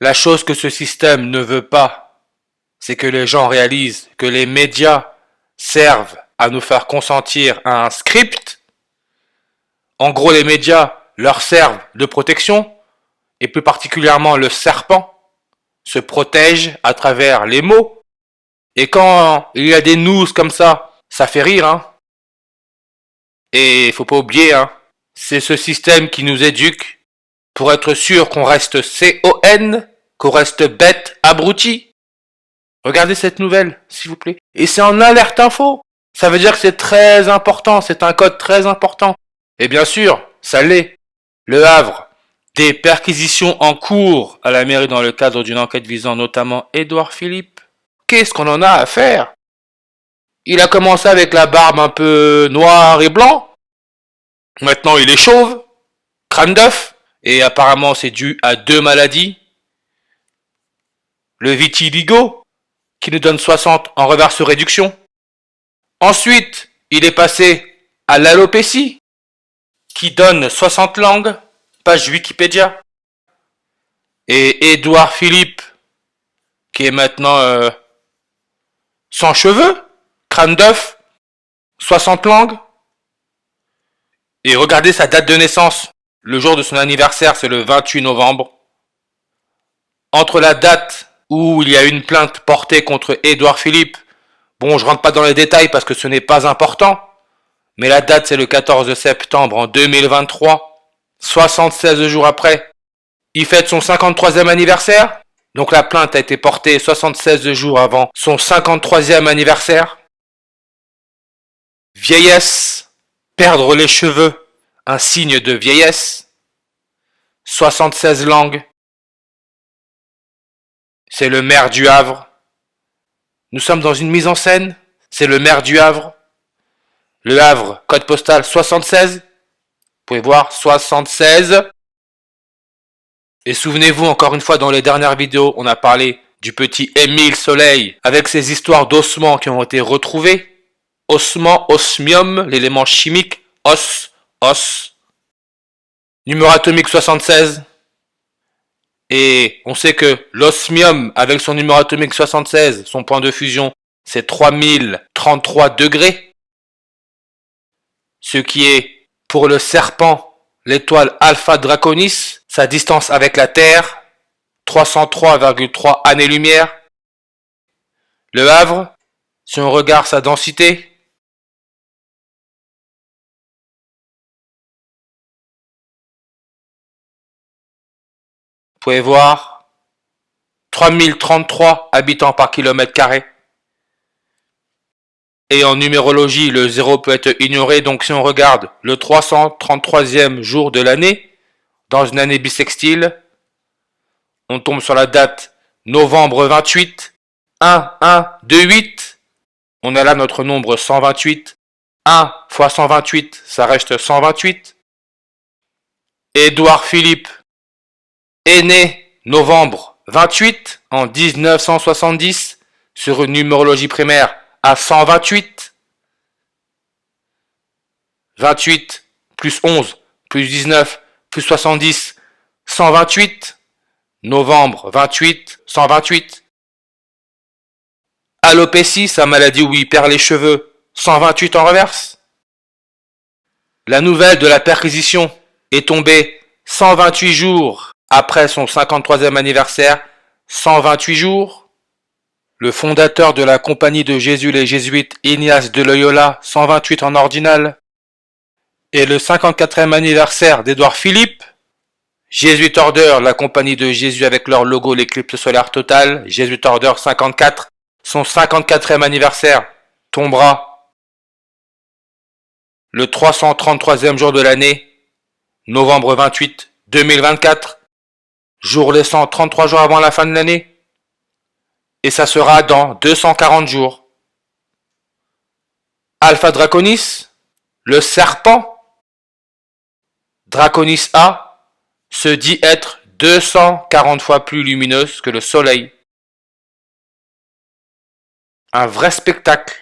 La chose que ce système ne veut pas, c'est que les gens réalisent que les médias servent à nous faire consentir à un script. En gros, les médias leur servent de protection, et plus particulièrement le serpent se protège à travers les mots. Et quand il y a des news comme ça fait rire, hein. Et faut pas oublier, hein, c'est ce système qui nous éduque pour être sûr qu'on reste CON, qu'on reste bête, abruti. Regardez cette nouvelle, s'il vous plaît. Et c'est en alerte info. Ça veut dire que c'est très important, c'est un code très important. Et bien sûr, ça l'est. Le Havre, des perquisitions en cours à la mairie dans le cadre d'une enquête visant notamment Édouard Philippe. Qu'est-ce qu'on en a à faire? Il a commencé avec la barbe un peu noire et blanc. Maintenant, il est chauve, crâne d'œuf, et apparemment c'est dû à 2 maladies. Le vitiligo, qui nous donne 60 en reverse réduction. Ensuite, il est passé à l'alopécie, qui donne 60 langues, page Wikipédia. Et Édouard Philippe, qui est maintenant sans cheveux, crâne d'œuf, 60 langues. Et regardez sa date de naissance. Le jour de son anniversaire, c'est le 28 novembre. Entre la date où il y a une plainte portée contre Édouard Philippe, bon, je rentre pas dans les détails parce que ce n'est pas important, mais la date c'est le 14 septembre en 2023, 76 jours après. Il fête son 53e anniversaire, donc la plainte a été portée 76 jours avant son 53e anniversaire. Vieillesse, perdre les cheveux, un signe de vieillesse. 76 langues. C'est le maire du Havre. Nous sommes dans une mise en scène. C'est le maire du Havre. Le Havre, code postal 76. Vous pouvez voir, 76. Et souvenez-vous, encore une fois, dans les dernières vidéos, on a parlé du petit Émile Soleil avec ses histoires d'ossements qui ont été retrouvés. Ossement, osmium, l'élément chimique, os. Numéro atomique 76. Et on sait que l'osmium, avec son numéro atomique 76, son point de fusion, c'est 3033 degrés. Ce qui est, pour le serpent, l'étoile Alpha Draconis, sa distance avec la Terre, 303,3 années-lumière. Le Havre, si on regarde sa densité, vous pouvez voir 3033 habitants par kilomètre carré. Et en numérologie, le 0 peut être ignoré, donc si on regarde le 333e jour de l'année, dans une année bissextile, on tombe sur la date novembre 28, 1, 1, 2, 8. On a là notre nombre 128. 1 fois 128, ça reste 128. Édouard Philippe est né novembre 28 en 1970 sur une numérologie primaire à 128. 28 plus 11 plus 19 plus 70, 128. Novembre 28, 128. Alopécie, sa maladie où il perd les cheveux, 128 en reverse. La nouvelle de la perquisition est tombée 128 jours après son 53e anniversaire, 128 jours. Le fondateur de la compagnie de Jésus les Jésuites, Ignace de Loyola, 128 en ordinal. Et le 54e anniversaire d'Édouard Philippe, Jesuit Order, la compagnie de Jésus avec leur logo l'éclipse solaire totale, Jesuit Order 54, son 54e anniversaire tombera le 333e jour de l'année, novembre 28, 2024, jour laissant 33 jours avant la fin de l'année, et ça sera dans 240 jours. Alpha Draconis, le serpent, Draconis A, se dit être 240 fois plus lumineuse que le soleil. Un vrai spectacle.